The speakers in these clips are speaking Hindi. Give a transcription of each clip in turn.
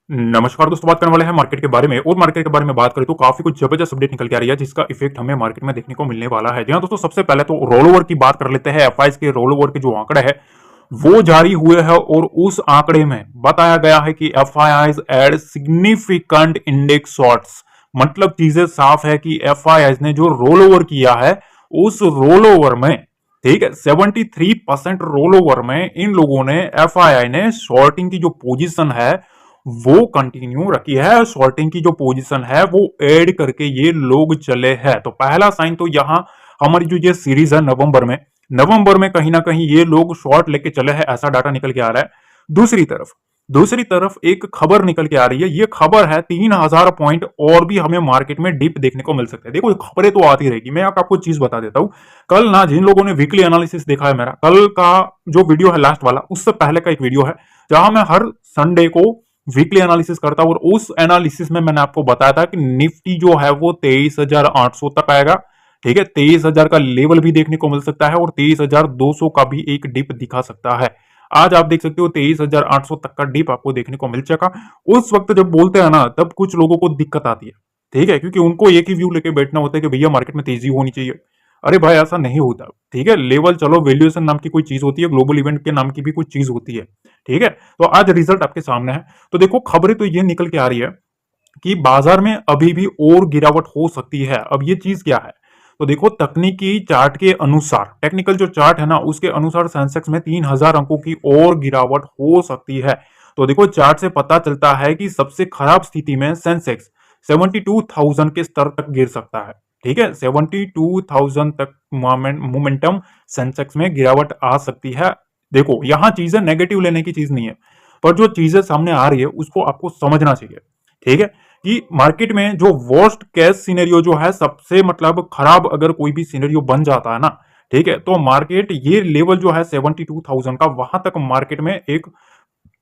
नमस्कार दोस्तों, बात करने वाले हैं मार्केट के बारे में। और मार्केट के बारे में बात करें तो काफी कुछ जबरदस्त अपडेट निकल के आ रही है जिसका इफेक्ट हमें मार्केट में देखने को मिलने वाला है। जी हाँ दोस्तों, सबसे पहले तो रोल ओवर की बात कर लेते हैं। एफआईज के रोल ओवर के जो आंकड़े हैं वो जारी हुए हैं और उस आंकड़े में बताया गया है कि FIIs had significant index shorts. मतलब चीजें साफ है कि एफआईआईज ने जो रोल ओवर किया है उस रोल ओवर में, ठीक है, 73% रोल ओवर में इन लोगों ने, एफआईआई ने शॉर्टिंग की जो पोजीशन है वो कंटिन्यू रखी है। शॉर्टिंग की जो पोजीशन है वो ऐड करके ये लोग चले हैं। तो पहला साइन तो यहां हमारी जो ये सीरीज है नवंबर में कहीं ना कहीं ये लोग शॉर्ट लेके चले हैं, ऐसा डाटा निकल के आ रहा है। दूसरी तरफ एक खबर निकल के आ रही है। ये खबर है 3000 पॉइंट और भी हमें मार्केट में डिप देखने को मिल सकता है। देखो खबरें तो आती रहेगी। मैं आपको चीज बता देता हूं, कल ना जिन लोगों ने वीकली एनालिसिस देखा है, मेरा कल का जो वीडियो है लास्ट वाला, उससे पहले का एक वीडियो है जहां मैं हर संडे को वीकली एनालिसिस करता हूं। और उस एनालिसिस में मैंने आपको बताया था कि निफ्टी जो है वो 23,800 तक आएगा। ठीक है, 23,000 का लेवल भी देखने को मिल सकता है और 23,200 का भी एक डिप दिखा सकता है। आज आप देख सकते हो 23,800 तक का डिप आपको देखने को मिल चुका। उस वक्त जब बोलते हैं ना, तब कुछ लोगों को दिक्कत आती है। ठीक है, क्योंकि उनको एक ही व्यू लेके बैठना होता है कि भैया मार्केट में तेजी होनी चाहिए। अरे भाई ऐसा नहीं होता। ठीक है, लेवल चलो, वैल्यूएशन नाम की कोई चीज होती है, ग्लोबल इवेंट के नाम की भी कोई चीज होती है। ठीक है, तो आज रिजल्ट आपके सामने है। तो देखो खबरें तो ये निकल के आ रही है कि बाजार में अभी भी और गिरावट हो सकती है। अब ये चीज क्या है, तो देखो तकनीकी चार्ट के अनुसार, टेक्निकल जो चार्ट है ना उसके अनुसार सेंसेक्स में 3000 अंकों की और गिरावट हो सकती है। तो देखो चार्ट से पता चलता है कि सबसे खराब स्थिति में सेंसेक्स 72,000 के स्तर तक गिर सकता है। ठीक है, 72,000 तक मोमेंटम सेंसेक्स में गिरावट आ सकती है। देखो यहां चीजें नेगेटिव लेने की चीज नहीं है, पर जो चीजें सामने आ रही है उसको आपको समझना चाहिए। ठीक है, कि मार्केट में जो वर्स्ट केस सिनेरियो जो है, सबसे मतलब खराब अगर कोई भी सिनेरियो बन जाता है ना, ठीक है, तो मार्केट ये लेवल जो है 72,000 का, वहां तक मार्केट में एक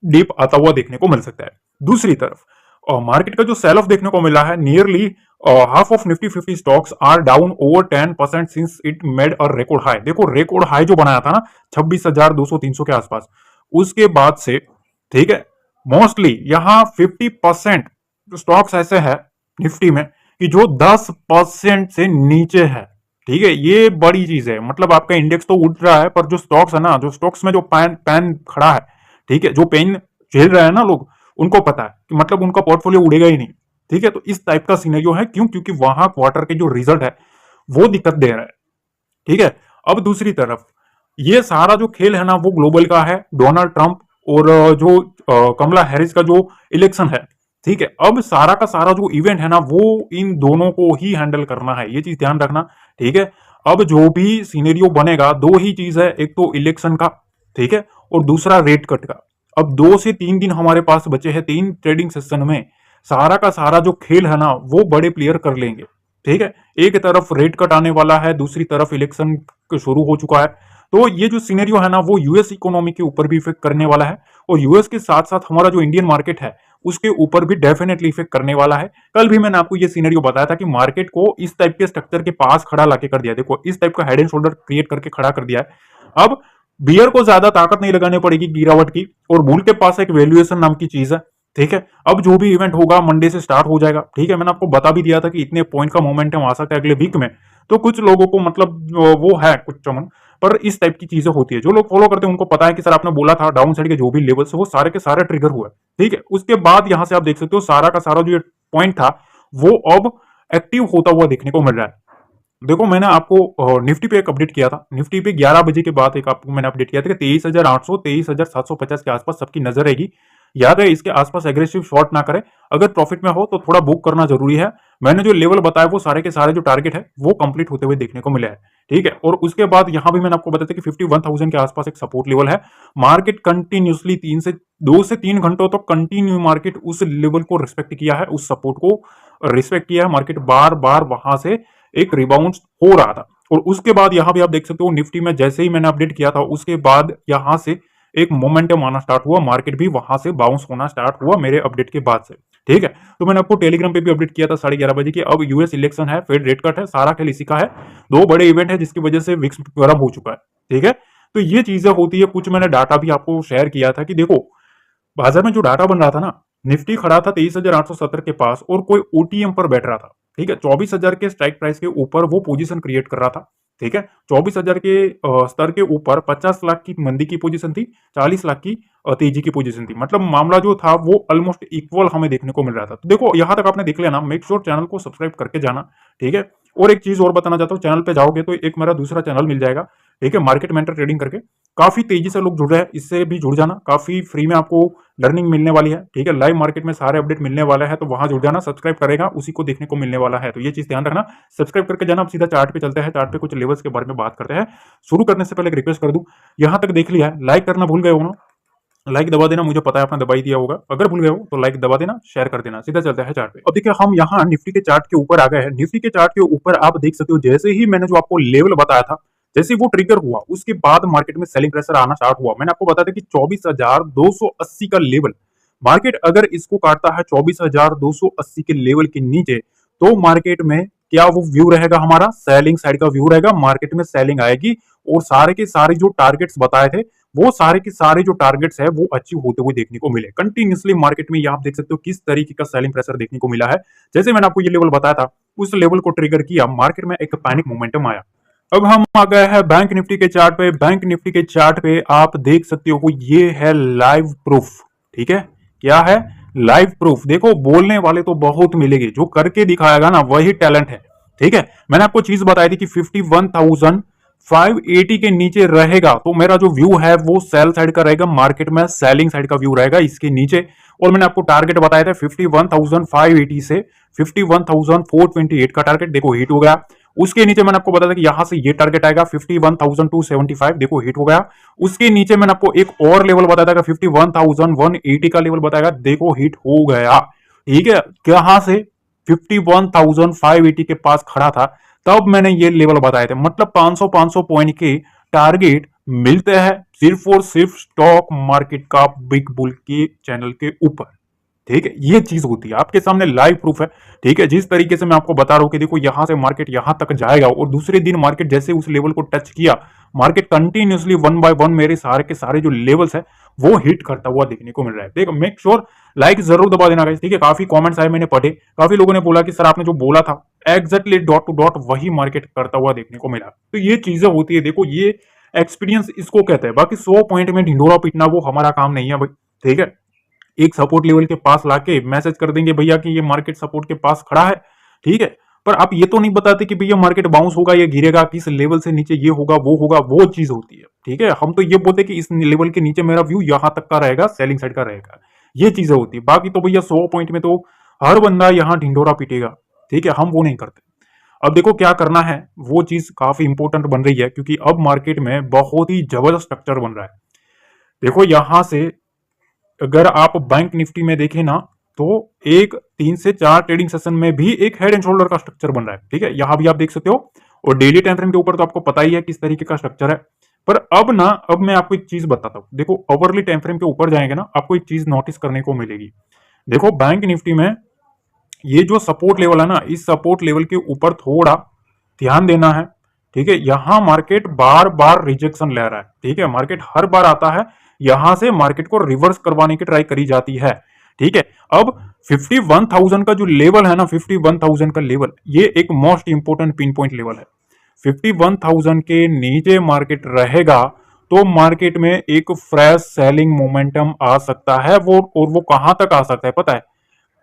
डिप आता हुआ देखने को मिल सकता है। दूसरी तरफ मार्केट का जो सेल ऑफ देखने को मिला है, nearly half of Nifty 50 stocks are down over 10% since it made a record high. देखो रिकॉर्ड हाई जो बनाया था ना 26,200-300 के आसपास, उसके बाद से, ठीक है, मोस्टली यहां 50% स्टॉक्स ऐसे है निफ्टी में कि जो 10% से नीचे है। ठीक है, ये बड़ी चीज है। मतलब आपका इंडेक्स तो उठ रहा है, पर जो स्टॉक्स है ना, जो स्टॉक्स में जो पैन पैन खड़ा है, ठीक है, जो पेन झेल रहे हैं ना लोग, उनको पता है कि मतलब उनका पोर्टफोलियो उड़ेगा ही नहीं। ठीक है, तो इस टाइप का सीनेरियो है। क्यों? क्योंकि वहां क्वार्टर के जो रिजल्ट है वो दिक्कत दे रहा है। ठीक है, अब दूसरी तरफ ये सारा जो खेल है ना वो ग्लोबल का है, डोनाल्ड ट्रंप और जो कमला हैरिस का जो इलेक्शन है। ठीक है, अब सारा का सारा जो इवेंट है ना वो इन दोनों को ही हैंडल करना है, ये चीज ध्यान रखना। ठीक है, अब जो भी सिनेरियो बनेगा, दो ही चीज है, एक तो इलेक्शन का, ठीक है, और दूसरा रेट कट का। अब 2 से 3 दिन हमारे पास बचे हैं, 3 ट्रेडिंग सेशन में सारा का सारा जो खेल है ना वो बड़े प्लेयर कर लेंगे। ठीक है, एक तरफ रेट कट आने वाला है, दूसरी तरफ इलेक्शन शुरू हो चुका है। तो ये जो सिनेरियो है ना वो यूएस इकोनॉमी के ऊपर भी इफेक्ट करने वाला है, और यूएस के साथ साथ हमारा जो इंडियन मार्केट है उसके ऊपर भी डेफिनेटली इफेक्ट करने वाला है। कल भी मैंने आपको ये सिनेरियो बताया था कि मार्केट को इस टाइप के स्ट्रक्चर के पास खड़ा लाके कर दिया। देखो इस टाइप का हेड एंड शोल्डर क्रिएट करके खड़ा कर दिया है। अब बियर को ज्यादा ताकत नहीं लगानी पड़ेगी गिरावट की, और बुल के पास एक वैल्यूएशन नाम की चीज है। ठीक है, अब जो भी इवेंट होगा मंडे से स्टार्ट हो जाएगा। ठीक है, मैंने आपको बता भी दिया था कि इतने पॉइंट का मोमेंटम आ सकता है अगले वीक में। तो कुछ लोगों को मतलब वो है कुछ चमन, पर इस टाइप की चीजें होती है। जो लोग फॉलो करते हैं उनको पता है कि सर आपने बोला था डाउन साइड के जो भी लेवल्स है वो सारे के सारे ट्रिगर हुए। ठीक है, उसके बाद यहां से आप देख सकते हो सारा का सारा जो पॉइंट था वो अब एक्टिव होता हुआ देखने को मिल रहा है। देखो मैंने आपको निफ्टी पे एक अपडेट किया था। निफ्टी पे 11 बजे के बाद एक आपको मैंने अपडेट किया था कि 23,800 23,750 के आसपास सबकी नजर रहेगी। याद है, इसके आसपास एग्रेसिव शॉर्ट ना करें। अगर प्रॉफिट में हो तो थोड़ा बुक करना जरूरी है। मैंने जो लेवल बताया वो सारे के सारे जो टारगेट है वो कंप्लीट होते हुए देखने को मिले हैं। ठीक है, और उसके बाद यहां भी मैंने आपको बताया था कि 51,000 के आसपास एक सपोर्ट लेवल है। मार्केट कंटिन्यूसली 2 से 3 घंटों तक कंटिन्यू मार्केट उस लेवल को रिस्पेक्ट किया है, उस सपोर्ट को रिस्पेक्ट किया है। मार्केट बार बार वहां से एक रिबाउंड हो रहा था, और उसके बाद यहां भी आप देख सकते हो निफ्टी में जैसे ही मैंने अपडेट किया था उसके बाद यहां से एक मोमेंटम आना स्टार्ट हुआ। मार्केट भी वहां से बाउंस होना स्टार्ट हुआ मेरे अपडेट के बाद से। ठीक है, तो मैंने आपको टेलीग्राम पे भी अपडेट किया था 11:30 बजे की अब यूएस इलेक्शन है, फेड रेट कट है, सारा खेल इसी का है। दो बड़े इवेंट है जिसकी वजह से विक्स गर्म हो चुका है। ठीक है, तो ये चीजें होती है। कुछ मैंने डाटा भी आपको शेयर किया था कि देखो बाजार में जो डाटा बन रहा था ना निफ्टी खड़ा था 23,870 के पास और कोई ओटीएम पर बैठ रहा था। ठीक है, 24,000 के स्ट्राइक प्राइस के ऊपर वो पोजीशन क्रिएट कर रहा था। ठीक है, 24,000 के स्तर के ऊपर 50 लाख की मंदी की पोजीशन थी, 40 लाख की तेजी की पोजीशन थी। मतलब मामला जो था वो ऑलमोस्ट इक्वल हमें देखने को मिल रहा था। तो देखो यहां तक आपने देख लिया ना, मेक श्योर चैनल को सब्सक्राइब करके जाना। ठीक है, और एक चीज और बताना चाहता हूँ, चैनल पे जाओगे तो एक मेरा दूसरा चैनल मिल जाएगा। ठीक है, मार्केट मेंटर ट्रेडिंग करके काफी तेजी से लोग जुड़ रहे हैं, इससे भी जुड़ जाना। काफी फ्री में आपको लर्निंग मिलने वाली है। ठीक है, लाइव मार्केट में सारे अपडेट मिलने वाला है, तो वहां जुड़ जाना। सब्सक्राइब करेगा उसी को देखने को मिलने वाला है, तो ये चीज ध्यान रखना। सब्सक्राइब करके जाना। अब सीधा चार्ट पे चलते हैं, चार्ट पे कुछ लेवल्स के बारे में बात करते हैं। शुरू करने से पहले एक रिक्वेस्ट कर दूं, यहां तक देख लिया है, लाइक करना भूल गए हो ना, लाइक दबा देना। मुझे पता है आपने दबा ही दिया होगा, अगर भूल गए हो तो लाइक दबा देना, शेयर कर देना। सीधा चलते हैं चार्ट पे। अब देखिए हम यहाँ निफ्टी के चार्ट के ऊपर आ गए हैं। निफ्टी के चार्ट के ऊपर आप देख सकते हो, जैसे ही मैंने जो आपको लेवल बताया था, जैसे वो ट्रिगर हुआ उसके बाद मार्केट में सेलिंग प्रेशर आना स्टार्ट हुआ। मैंने आपको बताया था कि 24,280 का लेवल, मार्केट अगर इसको काटता है 24,280 के लेवल के नीचे, तो मार्केट में क्या वो व्यू रहेगा, हमारा सेलिंग साइड का व्यू रहेगा। मार्केट में सेलिंग आएगी और सारे के सारे जो टारगेट्स बताए थे, वो सारे के सारे जो टारगेट्स है वो अचीव होते हुए देखने को मिले। कंटिन्यूसली मार्केट में आप देख सकते हो किस तरीके का सेलिंग प्रेशर देखने को मिला है। जैसे मैंने आपको ये लेवल बताया था, उस लेवल को ट्रिगर किया, मार्केट में एक पैनिक मोमेंटम आया। अब हम आ गए हैं बैंक निफ्टी के चार्ट पे। बैंक निफ्टी के चार्ट पे आप देख सकते हो ये है लाइव प्रूफ। ठीक है, क्या है? Live proof. देखो बोलने वाले तो बहुत मिलेंगे, जो करके दिखाएगा ना वही टैलेंट है। ठीक है, मैंने आपको चीज बताई थी कि 51,580 के नीचे रहेगा तो मेरा जो व्यू है वो सेल साइड का रहेगा, मार्केट में सेलिंग साइड का व्यू रहेगा इसके नीचे। और मैंने आपको टारगेट बताया था 51,580 से 51,428 का टारगेट, देखो हिट हो गया। उसके नीचे मैंने आपको बताया था कि यहां से ये टारगेट आएगा 51,275, देखो हिट हो गया। उसके नीचे मैंने आपको एक और लेवल बताया था 51,180 का लेवल बताएगा, देखो हिट हो गया। ठीक है, कहां से? 51,580 के पास खड़ा था, तब मैंने ये लेवल बताए थे। मतलब 500 पॉइंट के टारगेट मिलते हैं सिर्फ और सिर्फ स्टॉक मार्केट का बिग बुल के चैनल के ऊपर। ठीक है, ये चीज होती है, आपके सामने लाइव प्रूफ है। ठीक है, जिस तरीके से मैं आपको बता रहा हूं कि देखो यहां से मार्केट यहां तक जाएगा और दूसरे दिन मार्केट जैसे उस लेवल को टच किया, market continuously one by one मेरे सारे के सारे जो लेवल्स है वो हिट करता हुआ देखने को मिल रहा है। देखो मेक श्योर लाइक जरूर दबा देना गाइस। ठीक है, काफी कमेंट्स आए, मैंने पढ़े, काफी लोगों ने बोला कि सर आपने जो बोला था एग्जैक्टली डॉट टू डॉट वही मार्केट करता हुआ देखने को मिला। तो ये चीजें होती है, देखो ये एक्सपीरियंस इसको कहते हैं। बाकी 100 पॉइंट में ढिंडोरा पीटना वो हमारा काम नहीं है भाई। ठीक है, एक सपोर्ट लेवल के पास लाके मैसेज कर देंगे भैया कि ये मार्केट सपोर्ट के पास खड़ा है। ठीक है, पर आप ये तो नहीं बताते कि भैया मार्केट बाउंस होगा या गिरेगा, किस लेवल से नीचे ये होगा वो होगा, वो चीज होती है। ठीक है, हम तो ये बोलते कि इस लेवल के नीचे मेरा व्यू यहां तक का रहेगा, सेलिंग साइड का रहेगा, ये चीजें होती है। बाकी तो भैया 100 पॉइंट में तो हर बंदा यहां ढिंडोरा पीटेगा। ठीक है, हम वो नहीं करते। अब देखो क्या करना है, वो चीज काफी इंपॉर्टेंट बन रही है, क्योंकि अब मार्केट में बहुत ही जबरदस्त स्ट्रक्चर बन रहा है। देखो यहां से अगर आप बैंक निफ्टी में देखें ना, तो एक 3 से 4 ट्रेडिंग सेशन में भी एक हेड एंड शोल्डर का स्ट्रक्चर बन रहा है। ठीक है, यहां भी आप देख सकते हो। और डेली टाइम फ्रेम के ऊपर तो आपको पता ही है किस तरीके का स्ट्रक्चर है। पर अब मैं आपको एक चीज बताता हूं। देखो ओवरली टाइम फ्रेम के ऊपर जाएंगे ना, आपको एक चीज नोटिस करने को मिलेगी। देखो बैंक निफ्टी में ये जो सपोर्ट लेवल है ना, इस सपोर्ट लेवल के ऊपर थोड़ा ध्यान देना है। ठीक है, यहां मार्केट बार बार रिजेक्शन ले रहा है। ठीक है, मार्केट हर बार आता है, यहां से मार्केट को रिवर्स करवाने की ट्राई करी जाती है। ठीक है, अब 51,000 का जो लेवल है ना, 51,000 का लेवल, ये एक most important pin point level है। 51,000 के नीचे मार्केट रहेगा तो मार्केट में एक फ्रेश सेलिंग मोमेंटम आ सकता है। वो कहां तक आ सकता है पता है?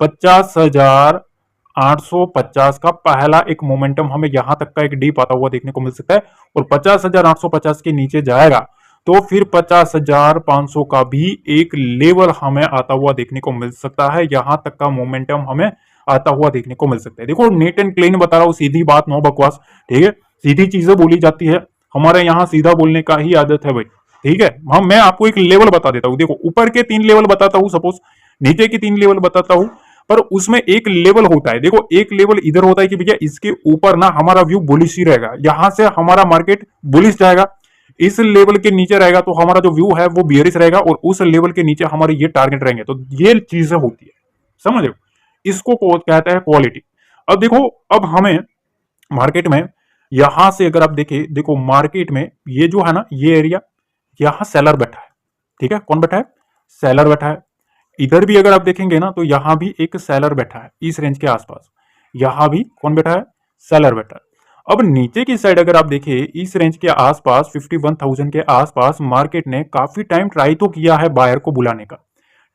50,850 का पहला एक मोमेंटम हमें यहां तक का एक डीप आता हुआ देखने को मिल सकता है। और 50,850 के नीचे जाएगा तो फिर 50,500 का भी एक लेवल हमें आता हुआ देखने को मिल सकता है। यहां तक का मोमेंटम हमें आता हुआ देखने को मिल सकता है। देखो नेट एंड क्लीन बता रहा हूं, सीधी बात, नो बकवास। ठीक है, सीधी चीजें बोली जाती है, हमारे यहाँ सीधा बोलने का ही आदत है भाई। ठीक है, मैं आपको एक लेवल बता देता हूं। देखो ऊपर के 3 लेवल बताता हूं, सपोज नीचे के 3 लेवल बताता हूं, पर उसमें एक लेवल होता है। देखो एक लेवल इधर होता है कि भैया इसके ऊपर ना हमारा व्यू बुलिश ही रहेगा, यहां से हमारा मार्केट बुलिश जाएगा। इस लेवल के नीचे रहेगा तो हमारा जो व्यू है वो बियरिश रहेगा, और उस लेवल के नीचे हमारे ये टारगेट रहेंगे। तो ये चीजें होती है, समझ रहे हो? इसको कहते हैं क्वालिटी। अब देखो, अब हमें मार्केट में यहां से अगर आप देखें, देखो मार्केट में ये जो है ना, ये एरिया, यहां सेलर बैठा है। ठीक है, कौन बैठा है? सेलर बैठा है। इधर भी अगर आप देखेंगे ना तो यहां भी एक सेलर बैठा है इस रेंज के आसपास, यहां भी कौन बैठा है, सेलर बैठा है। अब नीचे की साइड अगर आप देखिए इस रेंज के आसपास 51,000 के आसपास मार्केट ने काफी टाइम ट्राई तो किया है बायर को बुलाने का,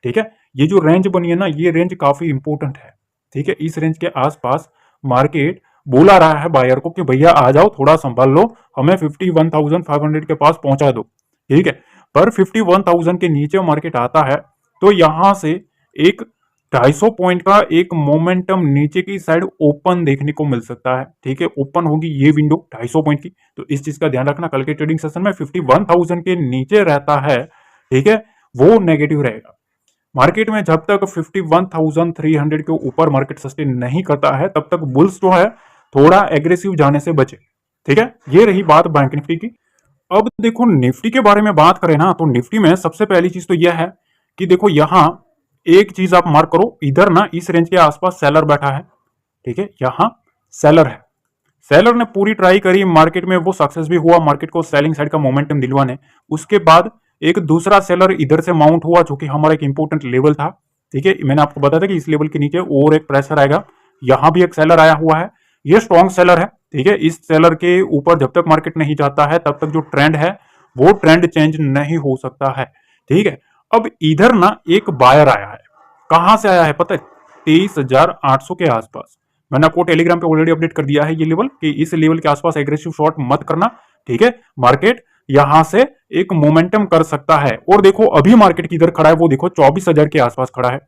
ठीक है। ये जो रेंज बनी है ना, ये रेंज काफी इंपॉर्टेंट है, ठीक है। इस रेंज के आसपास मार्केट बोला रहा है बायर को कि भैया आ जाओ, थोड़ा संभाल लो, हमें 51,500 के पास पहुंचा दो, ठीक है। पर 51,000 के नीचे मार्केट आता है तो यहां से एक 250 पॉइंट का एक मोमेंटम नीचे की साइड ओपन देखने को मिल सकता है, ठीक है। ओपन होगी ये विंडो 250 पॉइंट की, तो इस चीज का ध्यान रखना। कल के ट्रेडिंग सेशन में 51,000 के नीचे रहता है, ठीक है, वो नेगेटिव रहेगा। मार्केट में जब तक 51,300 के ऊपर मार्केट सस्टेन नहीं करता है तब तक बुल्स जो है थोड़ा एग्रेसिव जाने से बचे, ठीक है। ये रही बात बैंक निफ्टी की। अब देखो निफ्टी के बारे में बात करें ना, तो निफ्टी में सबसे पहली चीज तो यह है कि देखो यहां एक चीज आप मार्क करो, इधर ना इस रेंज के आसपास सेलर बैठा है, ठीक है। यहां सेलर है, सेलर ने पूरी ट्राई करी मार्केट में, वो सक्सेस भी हुआ मार्केट को सेलिंग साइड का मोमेंटम दिलवाने। उसके बाद एक दूसरा सेलर इधर से माउंट हुआ जो कि हमारा एक इंपॉर्टेंट लेवल था, ठीक है। मैंने आपको बताया था कि इस लेवल के नीचे और एक प्रेशर आएगा, यहां भी एक सेलर आया हुआ है, ये स्ट्रॉन्ग सेलर है, ठीक है। इस सेलर के ऊपर जब तक मार्केट नहीं जाता है तब तक जो ट्रेंड है वो ट्रेंड चेंज नहीं हो सकता है, ठीक है। अब इधर ना एक बायर आया है, कहां से आया है पता है, 23,800 के आसपास। मैंने आपको टेलीग्राम पे ऑलरेडी अपडेट कर दिया है ये लेवल कि इस लेवल के आसपास एग्रेसिव शॉट मत करना, ठीक है। मार्केट यहां से एक मोमेंटम कर सकता है। और देखो अभी मार्केट किधर खड़ा है, वो देखो 24,000 के आसपास खड़ा है,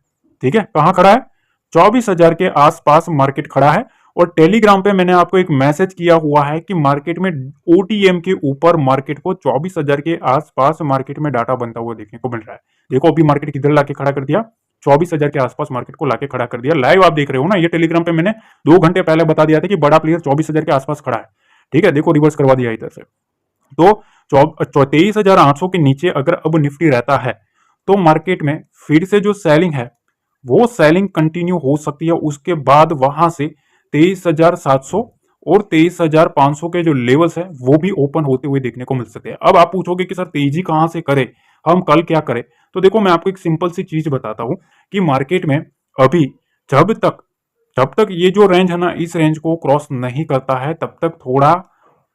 ठीक है। कहां खड़ा है, 24,000 के आसपास मार्केट खड़ा है। और टेलीग्राम पे मैंने आपको एक मैसेज किया हुआ है कि मार्केट में ओटीएम के ऊपर मार्केट को 24,000 के आसपास मार्केट में डाटा बनता हुआ देखने को मिल रहा है। देखो अभी मार्केट किधर लाके खड़ा कर दिया, 24,000 के आसपास मार्केट को लाके खड़ा कर दिया। लाइव आप देख रहे हो ना, ये टेलीग्राम पे मैंने 2 घंटे पहले बता दिया था कि बड़ा प्लेयर 24,000 के आसपास खड़ा है, ठीक है। देखो रिवर्स करवा दिया इधर से। तो 23,800 के नीचे अगर अब निफ्टी रहता है तो मार्केट में फिर से जो सेलिंग है वो सेलिंग कंटिन्यू हो सकती है। उसके बाद वहां से 23,700 और 23,500 के जो लेवल्स है वो भी ओपन होते हुए देखने को मिल सकते हैं। अब आप पूछोगे कि सर तेजी कहां से करे, हम कल क्या करें, तो देखो मैं आपको एक सिंपल सी चीज बताता हूं कि मार्केट में अभी जब तक ये जो रेंज है ना इस रेंज को क्रॉस नहीं करता है तब तक थोड़ा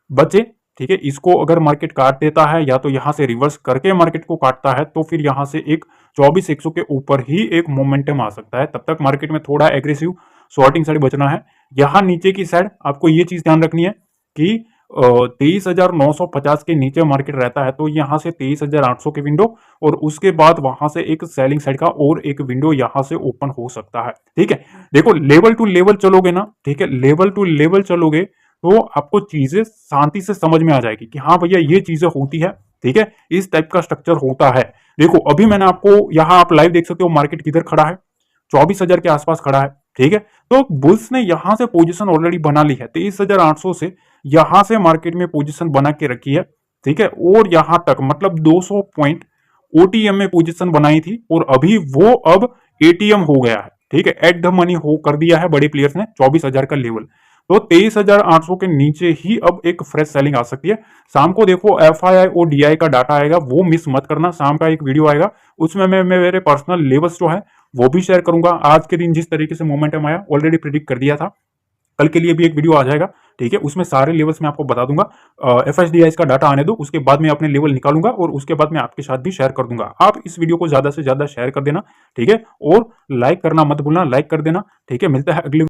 बचे, ठीक है। इसको अगर मार्केट काट देता है या तो यहां से रिवर्स करके मार्केट को काटता है तो फिर यहां से एक 24,100 के ऊपर ही एक मोमेंटम आ सकता है। तब तक मार्केट में थोड़ा एग्रेसिव शॉर्टिंग साइड बचना है। यहां नीचे की साइड आपको ये चीज ध्यान रखनी है कि 23,950 के नीचे मार्केट रहता है तो यहां से 23,800 के विंडो और उसके बाद वहां से एक सेलिंग साइड का और एक विंडो यहां से ओपन हो सकता है, ठीक है। देखो लेवल टू लेवल चलोगे ना, ठीक है, लेवल टू लेवल चलोगे तो आपको चीजें शांति से समझ में आ जाएगी कि हाँ भैया ये चीजें होती है, ठीक है, इस टाइप का स्ट्रक्चर होता है। देखो अभी मैंने आपको यहां आप लाइव देख सकते हो मार्केट किधर खड़ा है, 24,000 के आसपास खड़ा है, ठीक है। तो बुल्स ने यहां से पोजीशन ऑलरेडी बना ली है, 23,800 से यहां से मार्केट में पोजीशन बना के रखी है, ठीक है। और यहां तक मतलब 200 पॉइंट ओटीएम में पोजीशन बनाई थी और अभी वो अब एटीएम हो गया है, ठीक है। एट द मनी हो कर दिया है बड़े प्लेयर्स ने 24,000 का लेवल। तो 23,800 के नीचे ही अब एक फ्रेश सेलिंग आ सकती है। शाम को देखो एफआईआई और डीआई का डाटा आएगा, वो मिस मत करना। शाम का एक वीडियो आएगा उसमें मैं मेरे पर्सनल लेवल्स जो है वो भी शेयर करूंगा। आज के दिन जिस तरीके से मोमेंटम आया ऑलरेडी प्रिडिक्ट कर दिया था, कल के लिए भी एक वीडियो आ जाएगा, ठीक है। उसमें सारे लेवल्स मैं आपको बता दूंगा। एफएसडीआई का डाटा आने दो, उसके बाद मैं अपने लेवल निकालूंगा और उसके बाद मैं आपके साथ भी शेयर कर दूंगा। आप इस वीडियो को ज्यादा से ज्यादा शेयर कर देना, ठीक है। और लाइक करना मत भूलना, लाइक कर देना, ठीक है। मिलता है अगले